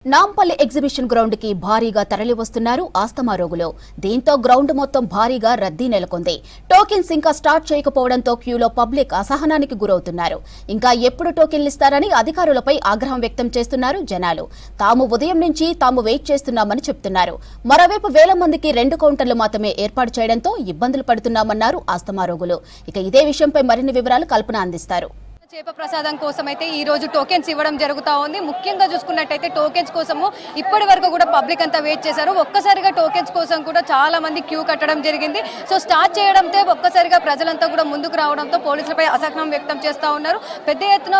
Nampally exhibition ground కి భారీగా తరలివస్తున్నారు asthma రోగులు. దీంతో గ్రౌండ్ మొత్తం భారీగా రద్దీ నెలకొంది. టోకెన్స్ ఇంకా స్టార్ట్ చేయకపోవడంతో క్యూలో పబ్లిక్ అసహనానికి గురవుతున్నారు. ఇంకా ఎప్పుడు టోకెన్లు ఇస్తారని అధికారులపై ఆగ్రహం వ్యక్తం చేస్తున్నారు జనాలు. తాము ఉదయం నుంచి వెయిట్ చేస్తున్నామని చెప్తున్నారు. మరోవైపు వేల మందికి 2 కౌంటర్లు మాత్రమే ఏర్పాటు చేయడంతో ఇబ్బందులు పడుతున్నామన్నారు ఆస్తమా రోగులు. ఇక ఇదే విషయంపై మరిన్ని వివరాలు కల్పన అందిస్తారు. చేప ప్రసాదం కోసం అయితే ఈ రోజు టోకెన్స్ ఇవ్వడం జరుగుతా ఉంది. ముఖ్యంగా చూసుకున్నట్టయితే టోకెన్స్ కోసము ఇప్పటి వరకు కూడా పబ్లిక్ అంతా వెయిట్ చేశారు. ఒక్కసారిగా టోకెన్స్ కోసం కూడా చాలా మంది క్యూ కట్టడం జరిగింది. సో స్టార్ట్ చేయడంతో ఒక్కసారిగా ప్రజలంతా కూడా ముందుకు రావడంతో పోలీసులపై అసహనం వ్యక్తం చేస్తూ ఉన్నారు. పెద్ద ఎత్తున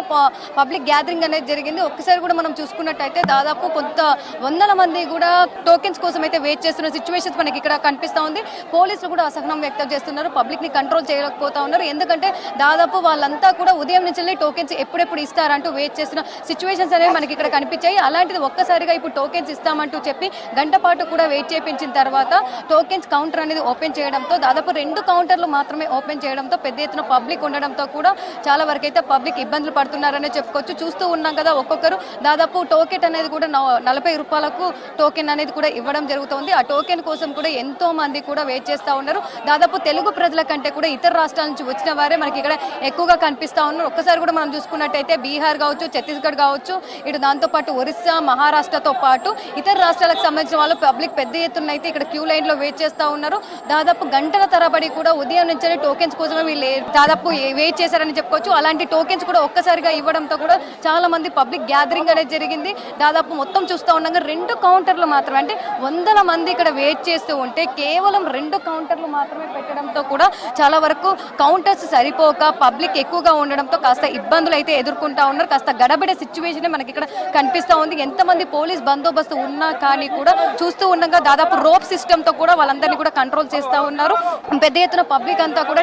పబ్లిక్ గ్యాదరింగ్ అనేది జరిగింది. ఒక్కసారి కూడా మనం చూసుకున్నట్టయితే దాదాపు కొంత వందల మంది కూడా టోకెన్స్ కోసం అయితే వెయిట్ చేస్తున్న సిచ్యువేషన్స్ మనకి ఇక్కడ కనిపిస్తూ ఉంది. పోలీసులు కూడా అసహనం వ్యక్తం చేస్తున్నారు. పబ్లిక్ ని కంట్రోల్ చేయలేకపోతా ఉన్నారు. ఎందుకంటే దాదాపు వాళ్ళంతా కూడా ఉదయం నుంచి టోకెన్స్ ఎప్పుడెప్పుడు ఇస్తారంటూ వెయిట్ చేస్తున్న సిచ్యువేషన్స్ అనేవి మనకి ఇక్కడ కనిపించాయి. అలాంటిది ఒక్కసారిగా ఇప్పుడు టోకెన్స్ ఇస్తామంటూ చెప్పి గంట పాటు కూడా వెయిట్ చేయించిన తర్వాత టోకెన్స్ కౌంటర్ అనేది ఓపెన్ చేయడంతో దాదాపు 2 కౌంటర్లు మాత్రమే ఓపెన్ చేయడంతో పెద్ద ఎత్తున పబ్లిక్ ఉండడంతో కూడా చాలా వరకు అయితే పబ్లిక్ ఇబ్బందులు పడుతున్నారనే చెప్పుకోవచ్చు. చూస్తూ ఉన్నాం కదా, ఒక్కొక్కరు దాదాపు టోకెన్ అనేది కూడా 40 రూపాయలకు టోకెన్ అనేది కూడా ఇవ్వడం జరుగుతుంది. ఆ టోకెన్ కోసం కూడా ఎంతో మంది కూడా వెయిట్ చేస్తూ ఉన్నారు. దాదాపు తెలుగు ప్రజల కంటే కూడా ఇతర రాష్ట్రాల నుంచి వచ్చిన వారే మనకి ఇక్కడ ఎక్కువగా కనిపిస్తూ ఉన్నారు. ఒక్కసారి కూడా మనం చూసుకున్నట్టయితే బీహార్ కావచ్చు, ఛత్తీస్గఢ్ కావచ్చు, ఇటు దాంతోపాటు ఒరిస్సా, మహారాష్ట్రతో పాటు ఇతర రాష్ట్రాలకు సంబంధించిన వాళ్ళు పబ్లిక్ పెద్ద ఎత్తున అయితే ఇక్కడ క్యూ లైన్ లో వెయిట్ చేస్తూ ఉన్నారు. దాదాపు గంటల తరబడి కూడా ఉదయం నుంచి టోకెన్స్ కోసమే వీళ్ళు దాదాపు వెయిట్ చేశారని చెప్పుకోవచ్చు. అలాంటి టోకెన్స్ కూడా ఒక్కసారిగా ఇవ్వడంతో కూడా చాలా మంది పబ్లిక్ గ్యాదరింగ్ అనేది జరిగింది. దాదాపు మొత్తం చూస్తూ ఉండగా 2 కౌంటర్లు మాత్రమే, అంటే వందల మంది ఇక్కడ వెయిట్ చేస్తూ ఉంటే కేవలం 2 కౌంటర్లు మాత్రమే పెట్టడంతో కూడా చాలా వరకు కౌంటర్స్ సరిపోక పబ్లిక్ ఎక్కువగా ఉండడంతో కాస్త ఇబ్బందులు అయితే ఎదుర్కొంటా ఉన్నారు. కాస్త గడబిడ సిచ్యువేషన్ మనకి ఇక్కడ కనిపిస్తా ఉంది. ఎంతమంది పోలీస్ బందోబస్తు ఉన్నా కానీ కూడా చూస్తూ ఉండగా దాదాపు రోప్ సిస్టమ్ తో కూడా వాళ్ళందరినీ కూడా కంట్రోల్ చేస్తూ ఉన్నారు. పెద్ద ఎత్తున పబ్లిక్ అంతా కూడా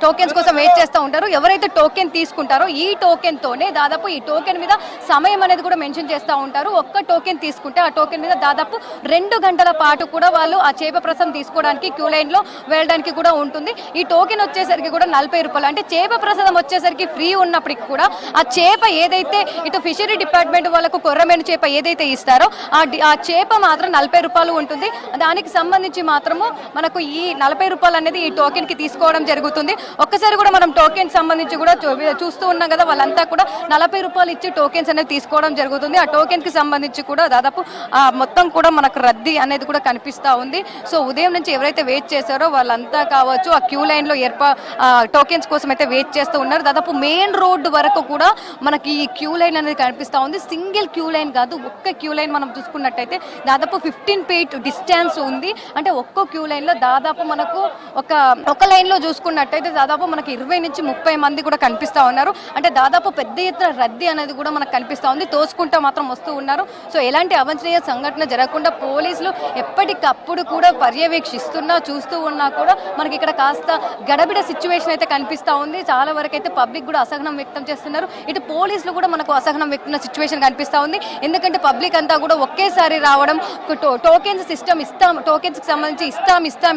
టోకెన్స్ కోసం వెయిట్ చేస్తూ ఉంటారు. ఎవరైతే టోకెన్ తీసుకుంటారో ఈ టోకెన్ తోనే దాదాపు ఈ టోకెన్ మీద సమయం అనేది కూడా మెన్షన్ చేస్తూ ఉంటారు. ఒక్క టోకెన్ తీసుకుంటే ఆ టోకెన్ మీద దాదాపు 2 గంటల పాటు కూడా వాళ్ళు ఆ చేప ప్రసాదం తీసుకోవడానికి క్యూ లైన్ లో వెళ్ళడానికి కూడా ఉంటుంది. ఈ టోకెన్ వచ్చేసరికి కూడా 40 రూపాయలు, అంటే చేప ప్రసాదం వచ్చేసరికి ఫ్రీ ఉన్నప్పటికీ కూడా ఆ చేప ఏదైతే ఇటు ఫిషరీ డిపార్ట్మెంట్ వాళ్ళకు కొర్రమేను చేప ఏదైతే ఇస్తారో ఆ చేప మాత్రం 40 రూపాయలు ఉంటుంది. దానికి సంబంధించి మాత్రము మనకు ఈ 40 రూపాయలు అనేది ఈ టోకెన్ కి తీసుకోవడం జరుగుతుంది. ఒక్కసారి కూడా మనం టోకెన్ సంబంధించి కూడా చూస్తూ ఉన్నాం కదా, వాళ్ళంతా కూడా 40 రూపాయలు ఇచ్చి టోకెన్స్ అనేది తీసుకోవడం జరుగుతుంది. ఆ టోకెన్ కి సంబంధించి కూడా దాదాపు మొత్తం కూడా మనకు రద్దీ అనేది కూడా కనిపిస్తా ఉంది. సో ఉదయం నుంచి ఎవరైతే వెయిట్ చేశారో వాళ్ళంతా కావచ్చు ఆ క్యూ లైన్ లో టోకెన్స్ కోసం అయితే వెయిట్ చేస్తూ ఉన్నారు. దాదాపు మెయిన్ రోడ్డు వరకు కూడా మనకి ఈ క్యూ లైన్ అనేది కనిపిస్తా ఉంది. సింగిల్ క్యూ లైన్ కాదు, ఒక్క క్యూ లైన్ మనం చూసుకున్నట్టయితే దాదాపు 15 feet డిస్టెన్స్ ఉంది. అంటే ఒక్కో క్యూ లైన్ లో దాదాపు మనకు ఒక లైన్ లో చూసుకున్నట్టయితే దాదాపు మనకి 20 నుంచి 30 మంది కూడా కనిపిస్తా ఉన్నారు. అంటే దాదాపు పెద్ద ఎత్తున రద్దీ అనేది కూడా మనకు కనిపిస్తా ఉంది. తోసుకుంటూ మాత్రం వస్తూ ఉన్నారు. సో ఎలాంటి అవాంఛనీయ సంఘటన జరగకుండా పోలీసులు ఎప్పటికప్పుడు కూడా పర్యవేక్షిస్తున్నా చూస్తూ ఉన్నా కూడా మనకి ఇక్కడ కాస్త గడబిడ సిచ్యువేషన్ అయితే కనిపిస్తా ఉంది. చాలా వరకు అయితే పబ్లిక్ కూడా అసహనం వ్యక్తం చేస్తున్నారు. ఇటు పోలీసులు కూడా మనకు అసహనం వ్యక్తం సిచ్యువేషన్ కనిపిస్తా ఉంది. ఎందుకంటే పబ్లిక్ అంతా కూడా ఒకేసారి రావడం, టోకెన్స్ సిస్టమ్ టోకెన్స్ కి సంబంధించి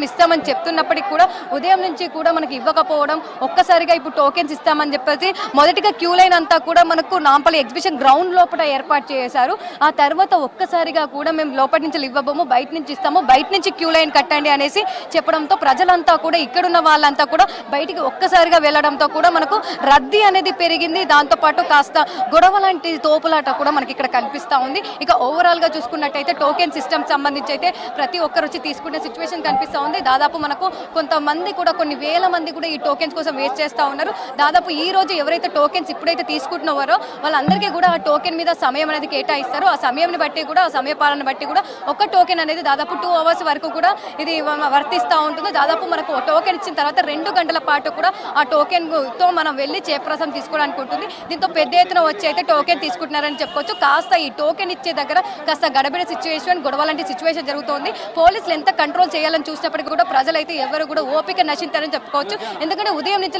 ఇస్తామని చెప్తున్నప్పటికీ కూడా ఉదయం నుంచి కూడా మనకి ఇవ్వకపోవడం, ఒక్కసారిగా ఇప్పుడు టోకెన్స్ ఇస్తామని చెప్పేసి మొదటిగా క్యూ లైన్ అంతా కూడా మనకు నాంపల్లి ఎగ్జిబిషన్ గ్రౌండ్ లోపల ఏర్పాటు చేశారు. ఆ తర్వాత ఒక్కసారిగా కూడా మేము లోపటి నుంచి ఇవ్వబోము, బయట నుంచి ఇస్తాము, బయట నుంచి క్యూ లైన్ కట్టండి అనేసి చెప్పడంతో ప్రజలంతా కూడా ఇక్కడున్న వాళ్ళంతా కూడా బయటికి ఒక్కసారిగా వెళ్లడంతో కూడా మనకు రద్దీ అనేది పెరిగింది. దాంతో పాటు కాస్త గొడవ లాంటి తోపులాట కూడా మనకి ఇక్కడ కనిపిస్తా ఉంది. ఇక ఓవరాల్ గా చూసుకున్నట్టయితే టోకెన్ సిస్టమ్ సంబంధించి అయితే ప్రతి ఒక్కరు వచ్చి తీసుకునే సిచ్యువేషన్ కనిపిస్తా ఉంది. దాదాపు మనకు కొంతమంది కూడా కొన్ని వేల మంది కూడా ఈ టోకెన్స్ కోసం వెయిట్ చేస్తా ఉన్నారు. దాదాపు ఈ రోజు ఎవరైతే టోకెన్స్ ఇప్పుడైతే తీసుకుంటున్నారో వాళ్ళందరికీ కూడా ఆ టోకెన్ మీద సమయం అనేది కేటాయిస్తారు. ఆ సమయాన్ని బట్టి కూడా, ఆ సమయ పాలన బట్టి కూడా ఒక టోకెన్ అనేది దాదాపు 2 hours వరకు కూడా ఇది వర్తిస్తూ ఉంటుంది. దాదాపు మనకు టోకెన్ ఇచ్చిన తర్వాత 2 గంటల పాటు కూడా ఆ టోకెన్ తో మనం వెళ్ళి చేపరసం తీసుకోవడానికి ఉంటుంది. దీంతో పెద్ద ఎత్తున వచ్చి అయితే టోకెన్ తీసుకుంటున్నారని చెప్పుకోవచ్చు. కాస్త ఈ టోకెన్ ఇచ్చే దగ్గర కాస్త గడబిడ సిచ్యువేషన్, గొడవ లాంటి సిచ్యువేషన్ జరుగుతోంది. పోలీసులు ఎంత కంట్రోల్ చేయాలని చూసినప్పటికీ కూడా ప్రజలైతే ఎవరు కూడా ఓపిక నశించారని చెప్పుకోవచ్చు. ఎందుకంటే ఉదయం నుంచి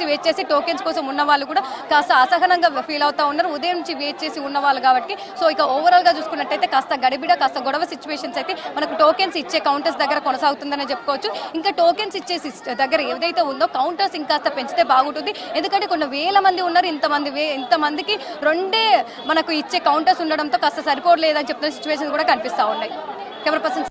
వెయిట్ చేసి టోకెన్స్ కోసం ఉన్న వాళ్ళు కూడా కాస్త అసహనంగా ఫీల్ అవుతా ఉన్నారు. ఉదయం నుంచి వెయిట్ చేసి ఉన్న వాళ్ళు కాబట్టి. సో ఇక ఓవరాల్ గా చూసుకున్నట్టయితే కాస్త గడిబిడ, కాస్త గొడవ సిచ్యువేషన్స్ అయితే మనకు టోకెన్స్ ఇచ్చే కౌంటర్స్ దగ్గర కొనసాగుతుందని చెప్పుకోవచ్చు. ఇంకా టోకెన్స్ ఇచ్చే దగ్గర ఏదైతే ఉందో కౌంటర్స్ ఇంకాస్త పెంచితే బాగుంటుంది. ఎందుకంటే ఎందుకంటే కొన్ని వేల మంది ఉన్నారు, ఇంతమందికి రెండే మనకు ఇచ్చే కౌంటర్స్ ఉండడంతో కాస్త సరిపోవట్లేదని చెప్తున్న సిచ్యువేషన్ కూడా కనిపిస్తూ ఉన్నాయి. కెమెరా పర్సన్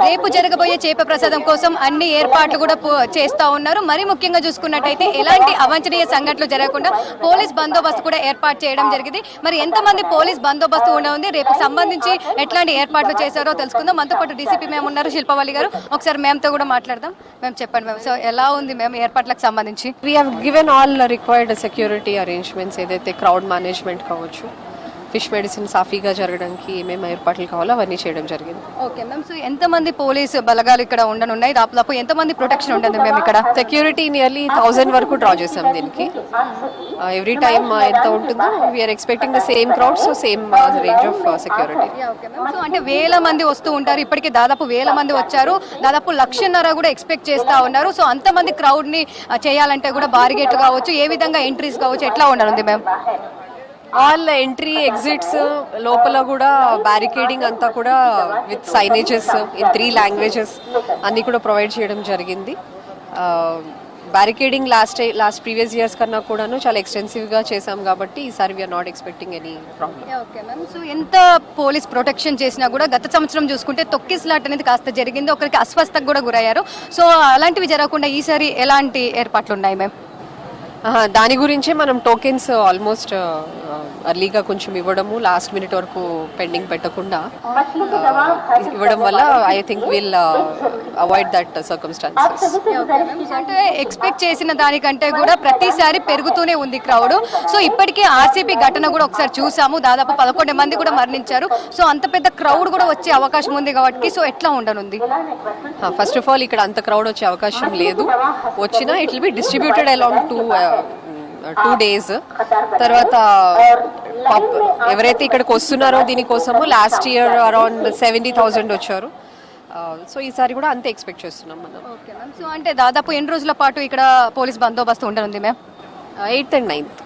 రేపు జరగబోయే చేప ప్రసాదం కోసం అన్ని ఏర్పాట్లు కూడా చేస్తా ఉన్నారు. మరి ముఖ్యంగా చూసుకున్నట్టయితే ఎలాంటి అవాంఛనీయ సంఘటనలు జరగకుండా పోలీస్ బందోబస్తు కూడా ఏర్పాటు చేయడం జరిగింది. మరి ఎంతమంది పోలీస్ బందోబస్తు ఉంది, రేపు సంబంధించి ఎట్లాంటి ఏర్పాట్లు చేశారో తెలుసుకుందాం. మనతో పాటు డీసీపీ మేము ఉన్నారు, శిల్పవల్లి గారు. ఒకసారి మేంతో కూడా మాట్లాడదాం. మేము చెప్పండి మ్యామ్, సో ఎలా ఉంది మేము ఏర్పాట్లకు సంబంధించి? We have given all required security arrangements, ఏదైతే క్రౌడ్ మేనేజ్మెంట్ కావచ్చు, ఫిష్ మెడిసిన్ సాఫీగా జరగడానికి ఏమేమి ఏర్పాట్లు కావాలో అవన్నీ చేయడం జరిగింది. ఓకే మ్యామ్, సో ఎంతమంది పోలీసు బలగాలు ఇక్కడ ఉండనున్నాయి, దాదాపు ఎంతమంది ప్రొటెక్షన్ ఉంటుంది మేము ఇక్కడ? సెక్యూరిటీ నియర్లీ 1000 వరకు డ్రా చేసాం దీనికి. ఎవ్రీ టైమ్ ఎంత ఉంటుందో we are expecting the same crowd, so same range of security. So అంటే వేల మంది వస్తూ ఉంటారు, ఇప్పటికే దాదాపు 1000 మంది వచ్చారు, దాదాపు 1,50,000 కూడా ఎక్స్పెక్ట్ చేస్తా ఉన్నారు. సో అంతమంది క్రౌడ్ ని చేయాలంటే కూడా బారిగేట్లు కావచ్చు, ఏ విధంగా ఎంట్రీస్ కావచ్చు, ఎట్లా ఉండనుంది మ్యామ్? ఆల్ ఎంట్రీ ఎగ్జిట్స్ లోపల కూడా బ్యారికేడింగ్ అంతా కూడా విత్ సైనేజెస్ ఇన్ 3 లాంగ్వేజెస్ అన్నీ కూడా ప్రొవైడ్ చేయడం జరిగింది. బ్యారికేడింగ్ లాస్ట్ ప్రీవియస్ ఇయర్స్ కన్నా కూడాను చాలా ఎక్స్టెన్సివ్గా చేసాం కాబట్టి ఈసారి we are not expecting any problem. Okay ma'am, so ఎంత పోలీస్ ప్రొటెక్షన్ చేసినా కూడా గత సంవత్సరం చూసుకుంటే తొక్కిస్లాట్ అనేది కాస్త జరిగింది, ఒకరికి అస్వస్థకు కూడా గురయ్యారు. సో అలాంటివి జరగకుండా ఈసారి ఎలాంటి ఏర్పాట్లు ఉన్నాయి మ్యామ్? దాని గురించే మనం టోకెన్స్ ఆల్మోస్ట్ అర్లీగా కొంచెం ఇవ్వడము, లాస్ట్ మినిట్ వరకు పెండింగ్ పెట్టకుండా ఇవ్వడం వల్ల I think will avoid that circumstances. అంటే ఎక్స్పెక్ట్ చేసిన దానికంటే కూడా ప్రతిసారి పెరుగుతూనే ఉంది క్రౌడ్. సో ఇప్పటికే ఆర్సీపీ ఘటన కూడా ఒకసారి చూసాము, దాదాపు 11 మంది కూడా మరణించారు. సో అంత పెద్ద క్రౌడ్ కూడా వచ్చే అవకాశం ఉంది కాబట్టి సో ఎట్లా ఉండనుంది? ఫస్ట్ ఆఫ్ ఆల్ ఇక్కడ అంత క్రౌడ్ వచ్చే అవకాశం లేదు, వచ్చినా it will be distributed along 2 days. తర్వాత ఎవరైతే ఇక్కడికి వస్తున్నారో దీనికోసము లాస్ట్ ఇయర్ అరౌండ్ 70,000 వచ్చారు. సో ఈసారి కూడా అంతే ఎక్స్పెక్ట్ చేస్తున్నాం మనం. ఓకే మ్యామ్, సో అంటే దాదాపు ఎన్ని రోజుల పాటు ఇక్కడ పోలీస్ బందోబస్తు ఉండనుంది ma'am? 8th and 9th.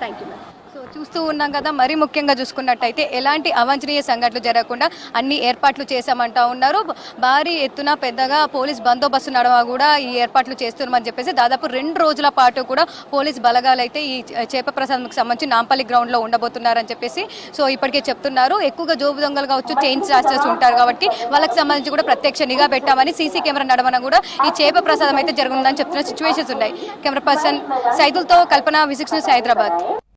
Thank you ma'am. So చూస్తూ ఉన్నాం కదా, మరి ముఖ్యంగా చూసుకున్నట్టయితే ఎలాంటి అవాంఛనీయ సంఘటనలు జరగకుండా అన్ని ఏర్పాట్లు చేశామంటా ఉన్నారు. భారీ ఎత్తున పెద్దగా పోలీస్ బందోబస్తు నడవ కూడా ఈ ఏర్పాట్లు చేస్తున్నామని చెప్పేసి దాదాపు 2 రోజుల పాటు కూడా పోలీస్ బలగాలు అయితే ఈ చేప ప్రసాదంకి సంబంధించి నాంపల్లి గ్రౌండ్లో ఉండబోతున్నారని చెప్పేసి సో ఇప్పటికే చెప్తున్నారు. ఎక్కువగా జోబు దొంగలు కావచ్చు, చైన్ స్నాచర్స్ ఉంటారు కాబట్టి వాళ్ళకి సంబంధించి కూడా ప్రత్యక్ష నిఘా పెట్టామని, సీసీ కెమెరా నడవన కూడా ఈ చేప ప్రసాదం అయితే జరుగుతుందని చెప్తున్న సిచ్యువేషన్స్ ఉన్నాయి. కెమెరా పర్సన్ సైదుల్తో కల్పన, V6 న్యూస్, హైదరాబాద్.